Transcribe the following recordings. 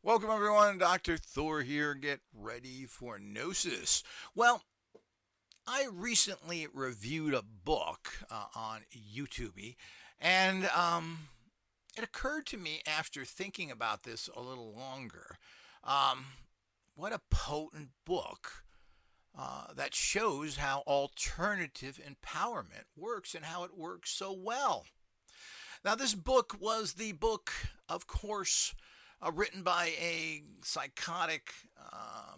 Welcome everyone, Dr. Thor here. Get ready for Gnosis. Well, I recently reviewed a book on YouTube, and it occurred to me after thinking about this a little longer, um, what a potent book that shows how alternative empowerment works and how it works so well. Now, this book was the book, of course, written by a psychotic,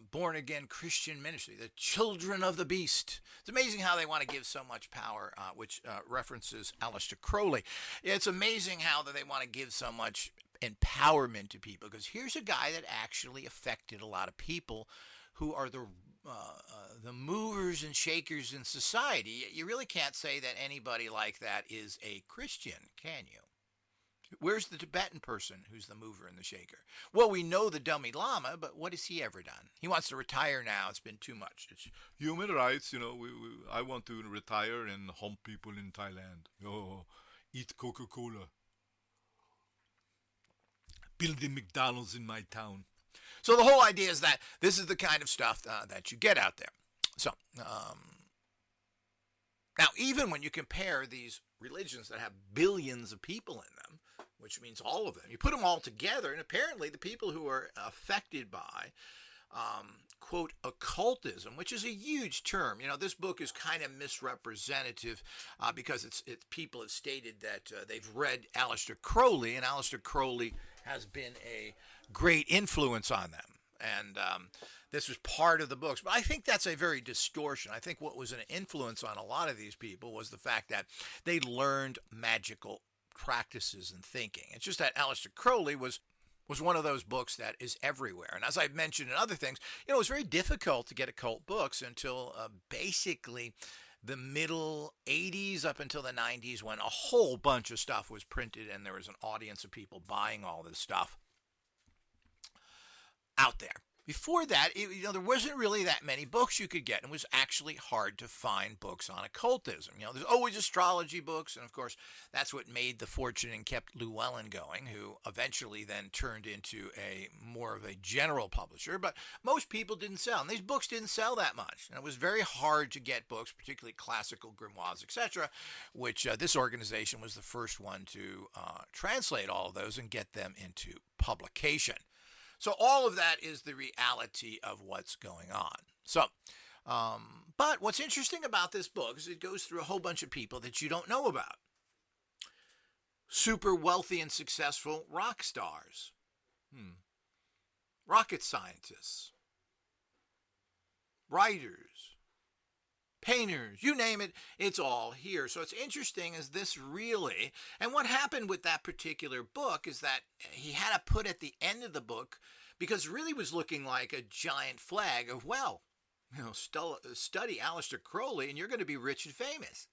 born again Christian ministry, the Children of the Beast. It's amazing how they want to give so much power, which references Aleister Crowley. It's amazing how they want to give so much empowerment to people, because here's a guy that actually affected a lot of people who are the movers and shakers in society. You really can't say that anybody like that is a Christian, can you? Where's the Tibetan person who's the mover and the shaker? Well, we know the dummy Lama, but what has he ever done? He wants to retire now. It's been too much. It's Human rights, I want to retire and hump people in Thailand. Oh, eat Coca-Cola. Build a McDonald's in my town. So the whole idea is that this is the kind of stuff that you get out there. So now, even when you compare these religions that have billions of people in them, which means all of them, you put them all together, and apparently the people who are affected by, quote, occultism, which is a huge term. This book is kind of misrepresentative because it's people have stated that they've read Aleister Crowley, and Aleister Crowley has been a great influence on them. And this was part of the books. But I think that's a very distortion. I think what was an influence on a lot of these people was the fact that they learned magical practices and thinking. It's just that Aleister Crowley was one of those books that is everywhere. And as I've mentioned in other things, it was very difficult to get occult books until basically the middle 80s up until the 90s, when a whole bunch of stuff was printed and there was an audience of people buying all this stuff out there. Before that, there wasn't really that many books you could get. It was actually hard to find books on occultism. There's always astrology books, and of course, that's what made the fortune and kept Llewellyn going, who eventually then turned into a more of a general publisher. But most people didn't sell, and these books didn't sell that much. And it was very hard to get books, particularly classical grimoires, etc., which this organization was the first one to translate all of those and get them into publication. So all of that is the reality of what's going on. So, but what's interesting about this book is it goes through a whole bunch of people that you don't know about. Super wealthy and successful rock stars. Rocket scientists. Writers. Painters, you name it, it's all here. So it's interesting is this really, and what happened with that particular book is that he had to put at the end of the book, because it really was looking like a giant flag of, well, study Aleister Crowley and you're going to be rich and famous.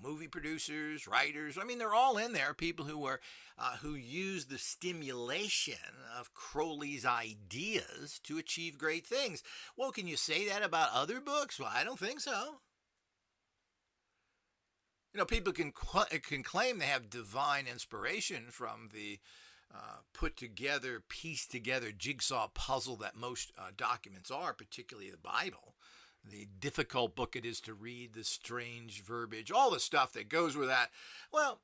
Movie producers, writers, they're all in there. People who use the stimulation of Crowley's ideas to achieve great things. Well, can you say that about other books? Well, I don't think so. People can claim they have divine inspiration from the pieced together jigsaw puzzle that most documents are, particularly the Bible. The difficult book it is to read, the strange verbiage, all the stuff that goes with that. Well,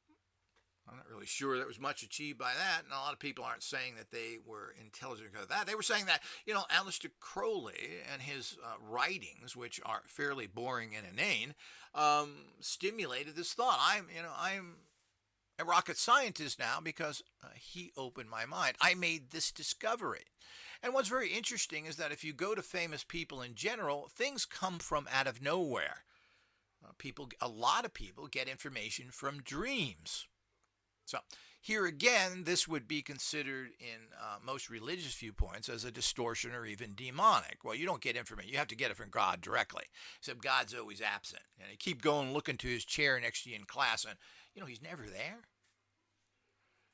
I'm not really sure there was much achieved by that, and a lot of people aren't saying that they were intelligent because of that. They were saying that, Aleister Crowley and his writings, which are fairly boring and inane, stimulated this thought. I'm a rocket scientist now because he opened my mind. I made this discovery. And what's very interesting is that if you go to famous people in general, things come from out of nowhere. A lot of people get information from dreams. So here again, this would be considered in most religious viewpoints as a distortion or even demonic. Well, you don't get information. You have to get it from God directly. Except God's always absent. And you keep going looking to his chair next to you in class and, he's never there.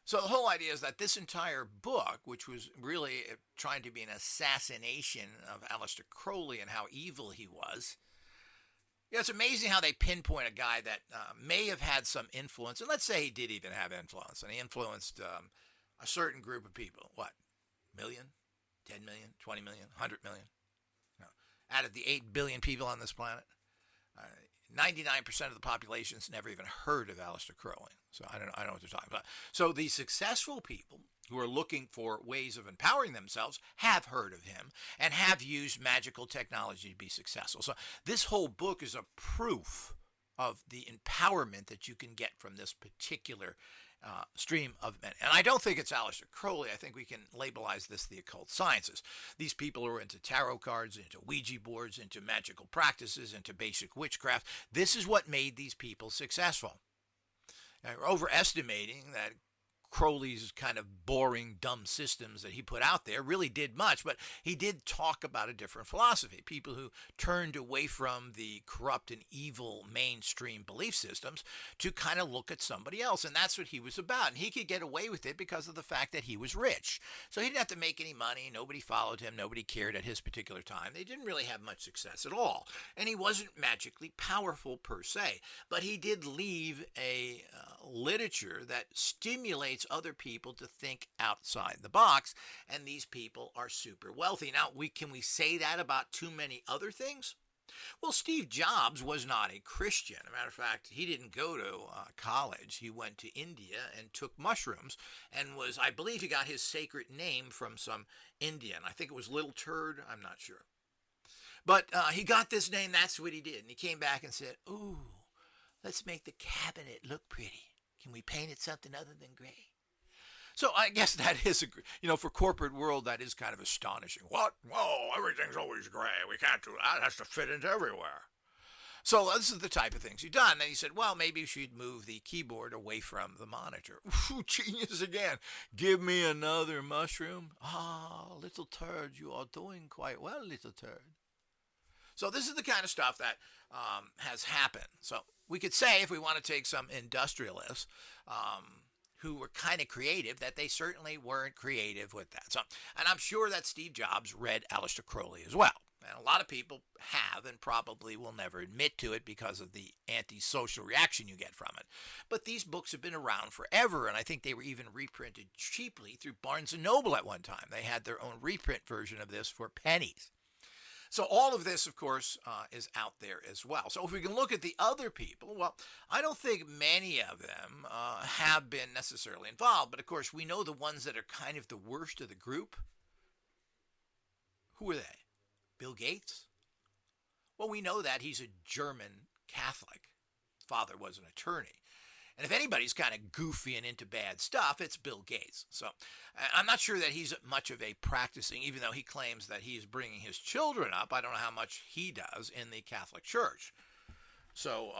So the whole idea is that this entire book, which was really trying to be an assassination of Aleister Crowley and how evil he was, it's amazing how they pinpoint a guy that may have had some influence, and let's say he did even have influence, and he influenced a certain group of people. What? million, 10 million, 20 million, 100 million. No. Out of the 8 billion people on this planet, 99% of the population's never even heard of Aleister Crowley. So I don't know what they're talking about. So the successful people who are looking for ways of empowering themselves have heard of him and have used magical technology to be successful. So this whole book is a proof of the empowerment that you can get from this particular stream of men. And I don't think it's Aleister Crowley. I think we can labelize this the occult sciences. These people who are into tarot cards, into Ouija boards, into magical practices, into basic witchcraft. This is what made these people successful. Now, we're overestimating that Crowley's kind of boring, dumb systems that he put out there really did much, but he did talk about a different philosophy. People who turned away from the corrupt and evil mainstream belief systems to kind of look at somebody else, and that's what he was about. And he could get away with it because of the fact that he was rich. So he didn't have to make any money. Nobody followed him. Nobody cared at his particular time. They didn't really have much success at all. And he wasn't magically powerful per se, but he did leave a literature that stimulates other people to think outside the box, and these people are super wealthy. Now, can we say that about too many other things? Well, Steve Jobs was not a Christian. As a matter of fact, he didn't go to college. He went to India and took mushrooms and I believe he got his sacred name from some Indian. I think it was Little Turd. I'm not sure. But he got this name. That's what he did. And he came back and said, ooh, let's make the cabinet look pretty. Can we paint it something other than gray? So I guess that is, for corporate world, that is kind of astonishing. What? Whoa, everything's always gray. We can't do that. It has to fit into everywhere. So this is the type of things he's done. And he said, well, maybe you should move the keyboard away from the monitor. Ooh, genius again. Give me another mushroom. Ah, little turd, you are doing quite well, little turd. So this is the kind of stuff that has happened. So we could say, if we want to take some industrialists who were kind of creative, that they certainly weren't creative with that. So, and I'm sure that Steve Jobs read Aleister Crowley as well. And a lot of people have and probably will never admit to it because of the antisocial reaction you get from it. But these books have been around forever, and I think they were even reprinted cheaply through Barnes & Noble at one time. They had their own reprint version of this for pennies. So all of this, of course, is out there as well. So if we can look at the other people, well, I don't think many of them have been necessarily involved. But, of course, we know the ones that are kind of the worst of the group. Who are they? Bill Gates? Well, we know that he's a German Catholic. His father was an attorney. And if anybody's kind of goofy and into bad stuff, it's Bill Gates. So I'm not sure that he's much of a practicing, even though he claims that he's bringing his children up. I don't know how much he does in the Catholic Church. So,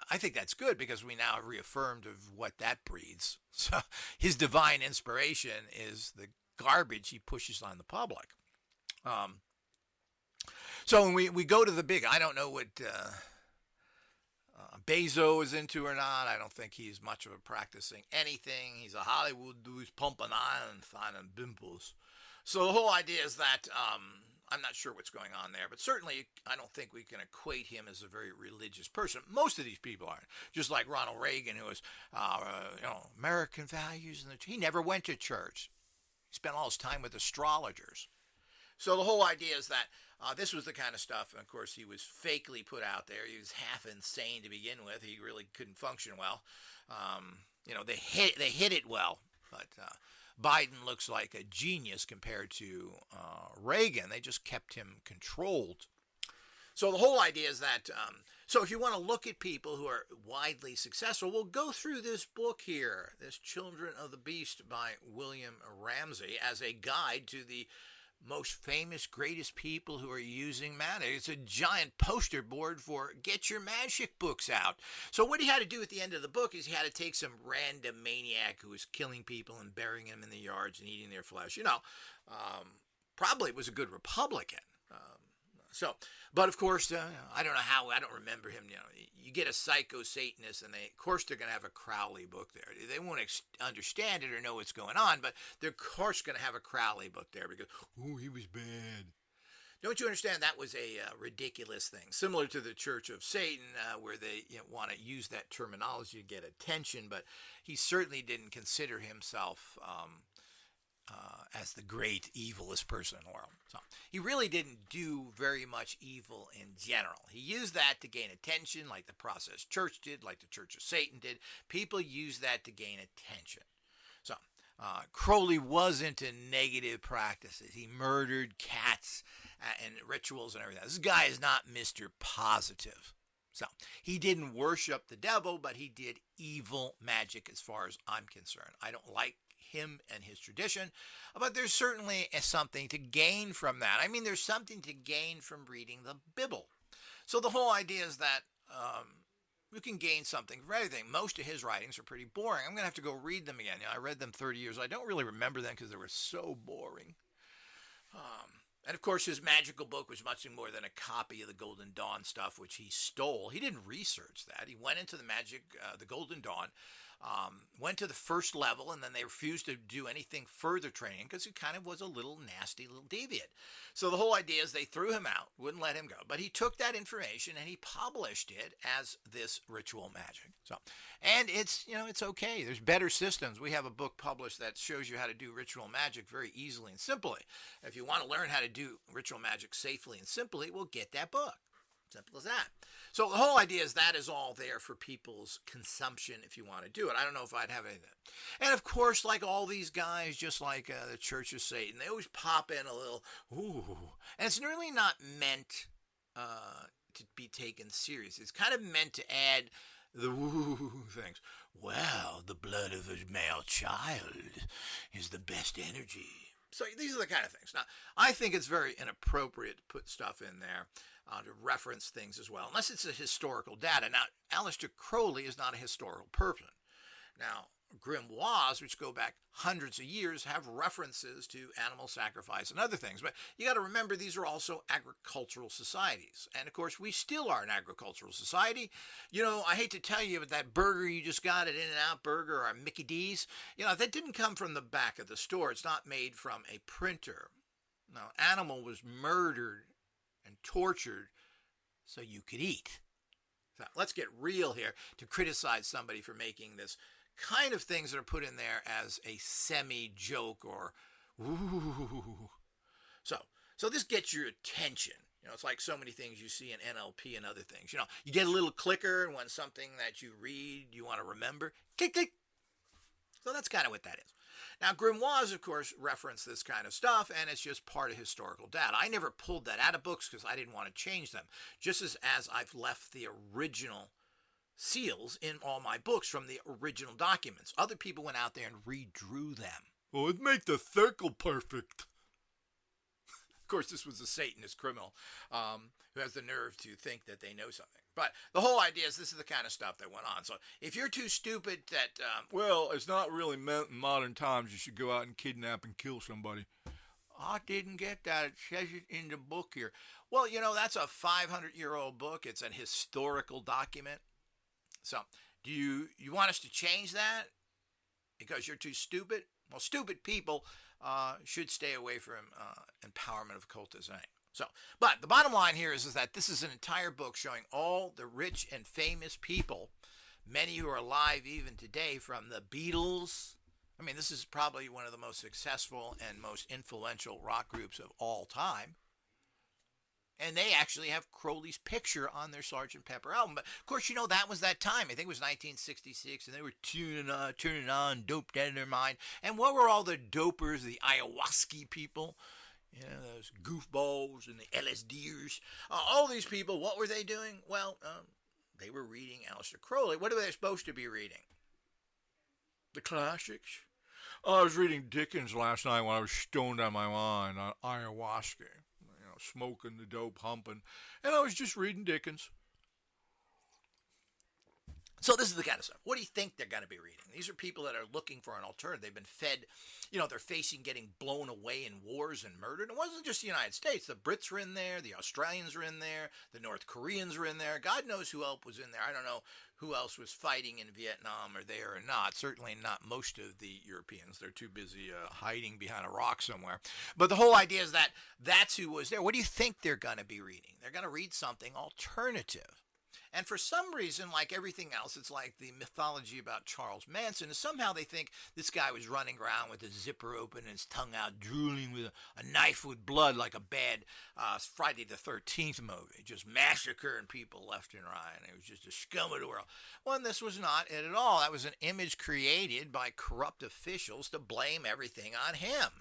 I think that's good because we now have reaffirmed of what that breeds. So his divine inspiration is the garbage he pushes on the public. So when we go to the big, I don't know what Bezos is into or not. I don't think he's much of a practicing anything. He's a Hollywood dude who's pumping iron, finding bimples. So the whole idea is that I'm not sure what's going on there, but certainly I don't think we can equate him as a very religious person. Most of these people aren't. Just like Ronald Reagan, who was, American values, and he never went to church. He spent all his time with astrologers. So the whole idea is that this was the kind of stuff, and of course, he was fakely put out there. He was half insane to begin with. He really couldn't function well. They hit it well, but Biden looks like a genius compared to Reagan. They just kept him controlled. So the whole idea is that, so if you want to look at people who are widely successful, we'll go through this book here, this Children of the Beast by William Ramsey, as a guide to the most famous, greatest people who are using magic. It's a giant poster board for get your magic books out. So what he had to do at the end of the book is he had to take some random maniac who was killing people and burying them in the yards and eating their flesh. Probably was a good Republican. But of course, I don't know how, I don't remember him. You get a psycho-Satanist and of course they're going to have a Crowley book there. They won't understand it or know what's going on, but they're of course going to have a Crowley book there because, he was bad. Don't you understand that was a ridiculous thing, similar to the Church of Satan, where they want to use that terminology to get attention, but he certainly didn't consider himself as the great evilest person in the world. So he really didn't do very much evil in general. He used that to gain attention, like the Process Church did, like the Church of Satan did. People use that to gain attention. So Crowley was into negative practices. He murdered cats and rituals and everything. This guy is not Mr. Positive. So he didn't worship the devil, but he did evil magic as far as I'm concerned. I don't like him and his tradition, but there's certainly something to gain from that. I mean, there's something to gain from reading the Bible. So the whole idea is that you can gain something from everything. Most of his writings are pretty boring. I'm going to have to go read them again. I read them 30 years. I don't really remember them because they were so boring. And of course, his magical book was much more than a copy of the Golden Dawn stuff, which he stole. He didn't research that. He went into the Golden Dawn, went to the first level, and then they refused to do anything further training because he kind of was a little nasty, little deviant. So the whole idea is they threw him out, wouldn't let him go. But he took that information and he published it as this ritual magic. And it's okay. There's better systems. We have a book published that shows you how to do ritual magic very easily and simply. If you want to learn how to do ritual magic safely and simply, well, get that book. Simple as that. So the whole idea is that is all there for people's consumption if you want to do it. I don't know if I'd have anything. And of course, like all these guys, just like the Church of Satan, they always pop in a little, ooh. And it's really not meant to be taken serious. It's kind of meant to add the woo things. Well, the blood of a male child is the best energy. So these are the kind of things. Now, I think it's very inappropriate to put stuff in there to reference things as well, unless it's a historical data. Now, Aleister Crowley is not a historical person. Now, grimoires, which go back hundreds of years, have references to animal sacrifice and other things. But you got to remember, these are also agricultural societies. And of course, we still are an agricultural society. I hate to tell you, but that burger you just got at In-N-Out Burger or Mickey D's, that didn't come from the back of the store. It's not made from a printer. No, animal was murdered and tortured so you could eat. So let's get real here to criticize somebody for making this kind of things that are put in there as a semi-joke or ooh. So this gets your attention. It's like so many things you see in NLP and other things. You get a little clicker, and when something that you read you want to remember, click, click. So that's kind of what that is. Now, grimoires, of course, reference this kind of stuff, and it's just part of historical data. I never pulled that out of books because I didn't want to change them, just as I've left the original seals in all my books from the original documents. Other people went out there and redrew them. Oh, it'd make the circle perfect. Of course, this was a Satanist criminal who has the nerve to think that they know something. But the whole idea is this is the kind of stuff that went on. So if you're too stupid that... well, it's not really meant in modern times you should go out and kidnap and kill somebody. I didn't get that. It says it in the book here. Well, that's a 500-year-old book. It's an historical document. So do you want us to change that because you're too stupid? Well, stupid people should stay away from empowerment of occultism. But the bottom line here is that this is an entire book showing all the rich and famous people, many who are alive even today, from the Beatles. I mean, this is probably one of the most successful and most influential rock groups of all time. And they actually have Crowley's picture on their Sgt. Pepper album. But, of course, that was that time. I think it was 1966, and they were turning on, doped out of their mind. And what were all the dopers, the ayahuasca people? Those goofballs and the LSDers. All these people, what were they doing? Well, they were reading Aleister Crowley. What were they supposed to be reading? The classics. I was reading Dickens last night when I was stoned out of my mind on ayahuasca. Smoking the dope, humping, and I was just reading Dickens. So this is the kind of stuff. What do you think they're going to be reading? These are people that are looking for an alternative. They've been fed, they're facing getting blown away in wars and murdered. It wasn't just the United States. The Brits were in there. The Australians were in there. The North Koreans were in there. God knows who else was in there. I don't know who else was fighting in Vietnam or there or not. Certainly not most of the Europeans. They're too busy hiding behind a rock somewhere. But the whole idea is that that's who was there. What do you think they're going to be reading? They're going to read something alternative. And for some reason, like everything else, it's like the mythology about Charles Manson. Somehow they think this guy was running around with his zipper open and his tongue out, drooling with a knife with blood like a bad Friday the 13th movie, just massacring people left and right. And it was just a scum of the world. Well, and this was not it at all. That was an image created by corrupt officials to blame everything on him,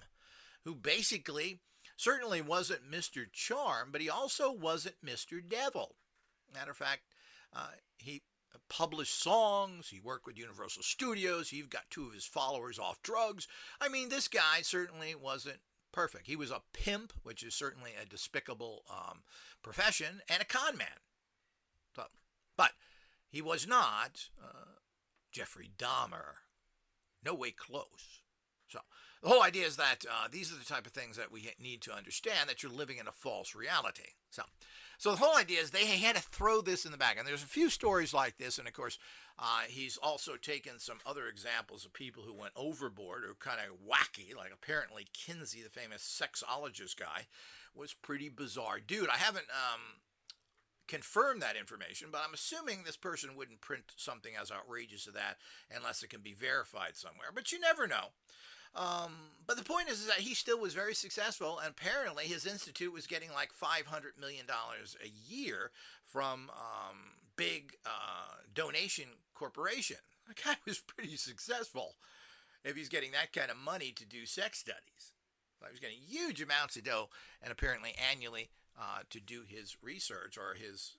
who basically certainly wasn't Mr. Charm, but he also wasn't Mr. Devil. Matter of fact, he published songs. He worked with Universal Studios. He got two of his followers off drugs. I mean, this guy certainly wasn't perfect. He was a pimp, which is certainly a despicable profession, and a con man. So, but he was not Jeffrey Dahmer. No way close. So the whole idea is that these are the type of things that we need to understand, that you're living in a false reality. So the whole idea is they had to throw this in the back. And there's a few stories like this. And, of course, he's also taken some other examples of people who went overboard or kind of wacky, like apparently Kinsey, the famous sexologist guy, was pretty bizarre dude. I haven't confirmed that information, but I'm assuming this person wouldn't print something as outrageous as that unless it can be verified somewhere. But you never know. But the point is that he still was very successful, and apparently his institute was getting like $500 million a year from big donation corporation. The guy was pretty successful if he's getting that kind of money to do sex studies. So he was getting huge amounts of dough, and apparently annually to do his research or his.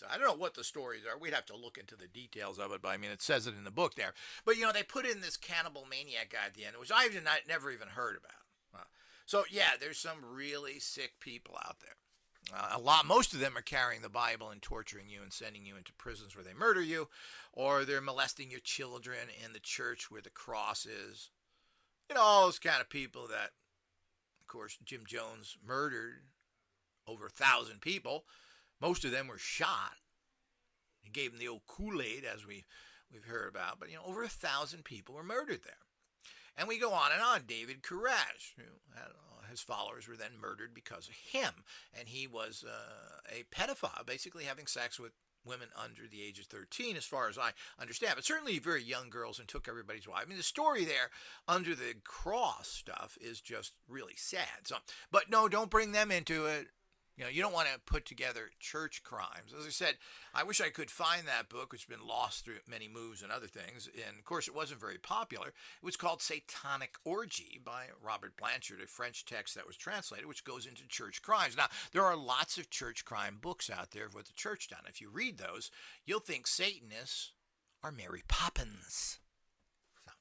I don't know what the stories are. We'd have to look into the details of it, but I mean, it says it in the book there. But, they put in this cannibal maniac guy at the end, which I've never even heard about. So, yeah, there's some really sick people out there. Most of them are carrying the Bible and torturing you and sending you into prisons where they murder you, or they're molesting your children in the church where the cross is. All those kind of people that, of course, Jim Jones murdered over 1,000 people. Most of them were shot. He gave them the old Kool-Aid, as we've heard about. But, over 1,000 people were murdered there. And we go on and on. David Koresh, who had, his followers were then murdered because of him. And he was a pedophile, basically having sex with women under the age of 13, as far as I understand. But certainly very young girls, and took everybody's wife. I mean, the story there under the cross stuff is just really sad. So, but no, don't bring them into it. You don't want to put together church crimes. As I said, I wish I could find that book, which has been lost through many moves and other things. And, of course, it wasn't very popular. It was called Satanic Orgy by Robert Blanchard, a French text that was translated, which goes into church crimes. Now, there are lots of church crime books out there of what the church done. If you read those, you'll think Satanists are Mary Poppins. So,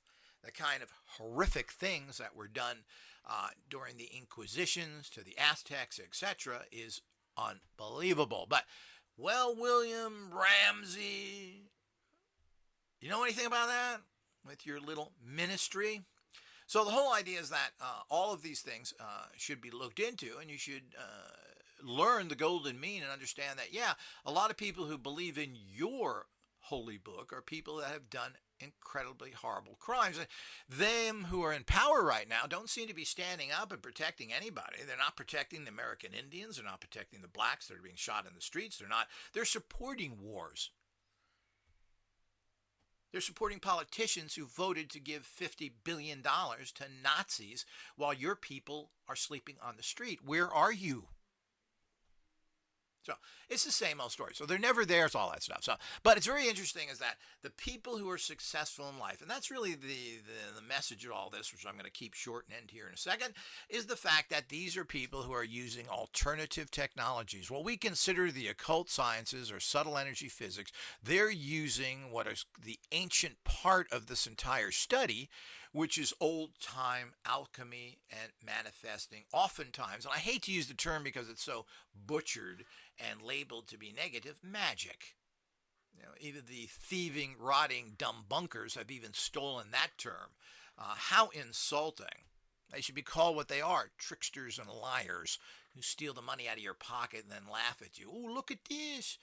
the kind of horrific things that were done during the Inquisitions to the Aztecs, etc., is unbelievable. But, William Ramsey, you know anything about that with your little ministry? So the whole idea is that all of these things should be looked into, and you should learn the golden mean and understand that, yeah, a lot of people who believe in your holy book are people that have done incredibly horrible crimes. And them who are in power right now don't seem to be standing up and protecting anybody. They're not protecting the American Indians. They're not protecting the blacks that are being shot in the streets. They're supporting wars. They're supporting politicians who voted to give $50 billion to Nazis while your people are sleeping on the street. Where are you? So it's the same old story. So they're never there. It's all that stuff. So, but it's very interesting is that the people who are successful in life, and that's really the message of all this, which I'm going to keep short and end here in a second, is the fact that these are people who are using alternative technologies. What we consider the occult sciences or subtle energy physics, they're using what is the ancient part of this entire study, which is old-time alchemy and manifesting, oftentimes, and I hate to use the term because it's so butchered and labeled to be negative, magic. Even the thieving, rotting, dumb bunkers have even stolen that term. How insulting. They should be called what they are, tricksters and liars who steal the money out of your pocket and then laugh at you. Oh, look at this.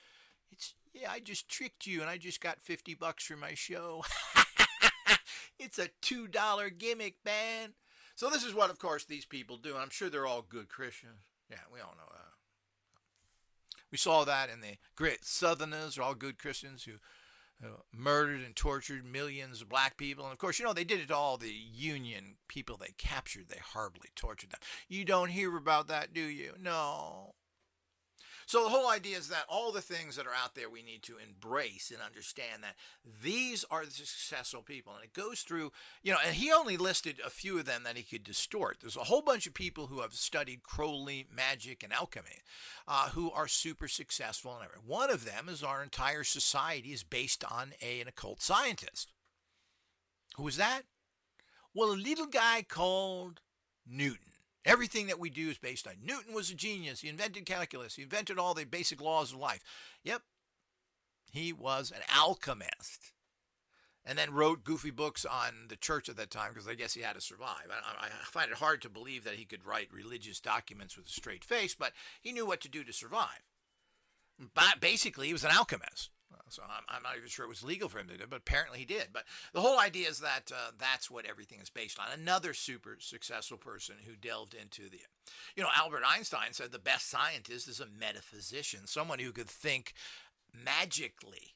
I just tricked you and I just got $50 for my show. It's a $2 gimmick, man. So this is what, of course, these people do. And I'm sure they're all good Christians. Yeah, we all know that. We saw that in the great Southerners, are all good Christians who murdered and tortured millions of black people. And of course, they did it to all the Union people they captured. They horribly tortured them. You don't hear about that, do you? No. So the whole idea is that all the things that are out there we need to embrace and understand that these are the successful people. And it goes through, and he only listed a few of them that he could distort. There's a whole bunch of people who have studied Crowley, magic, and alchemy who are super successful. And one of them is our entire society is based on an occult scientist. Who is that? Well, a little guy called Newton. Everything that we do is based on Newton was a genius. He invented calculus. He invented all the basic laws of life. Yep. He was an alchemist. And then wrote goofy books on the church at that time because I guess he had to survive. I find it hard to believe that he could write religious documents with a straight face, but he knew what to do to survive. But basically, he was an alchemist. So I'm not even sure it was legal for him to do it, but apparently he did. But the whole idea is that that's what everything is based on. Another super successful person who delved into the, Albert Einstein said the best scientist is a metaphysician, someone who could think magically.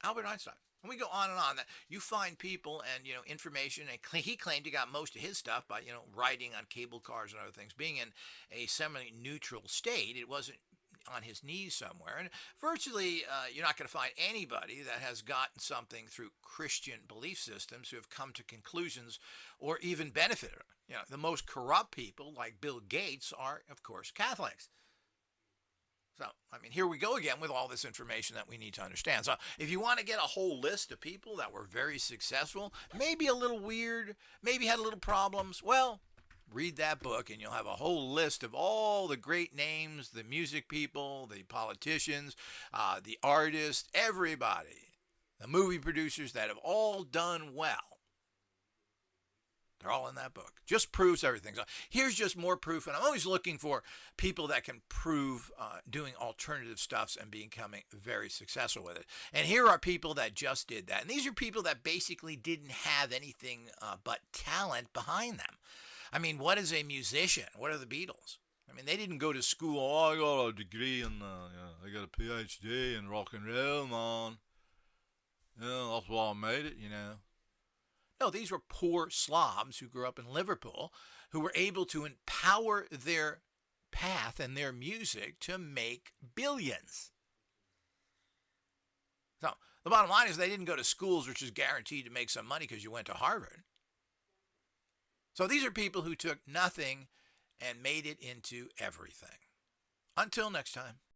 Albert Einstein. And we go on and on. That you find people and, information, and he claimed he got most of his stuff by, writing on cable cars and other things. Being in a semi-neutral state, it wasn't on his knees somewhere. And virtually, you're not going to find anybody that has gotten something through Christian belief systems who have come to conclusions or even benefited. The most corrupt people, like Bill Gates, are, of course, Catholics. So, here we go again with all this information that we need to understand. So, if you want to get a whole list of people that were very successful, maybe a little weird, maybe had a little problems, well, read that book and you'll have a whole list of all the great names, the music people, the politicians, the artists, everybody, the movie producers that have all done well. They're all in that book. Just proves everything. So here's just more proof. And I'm always looking for people that can prove doing alternative stuffs and becoming very successful with it. And here are people that just did that. And these are people that basically didn't have anything but talent behind them. What is a musician? What are the Beatles? They didn't go to school. Oh, I got a degree in, I got a PhD in rock and roll, man. That's why I made it, No, these were poor slobs who grew up in Liverpool who were able to empower their path and their music to make billions. So the bottom line is they didn't go to schools, which is guaranteed to make some money because you went to Harvard. So these are people who took nothing and made it into everything. Until next time.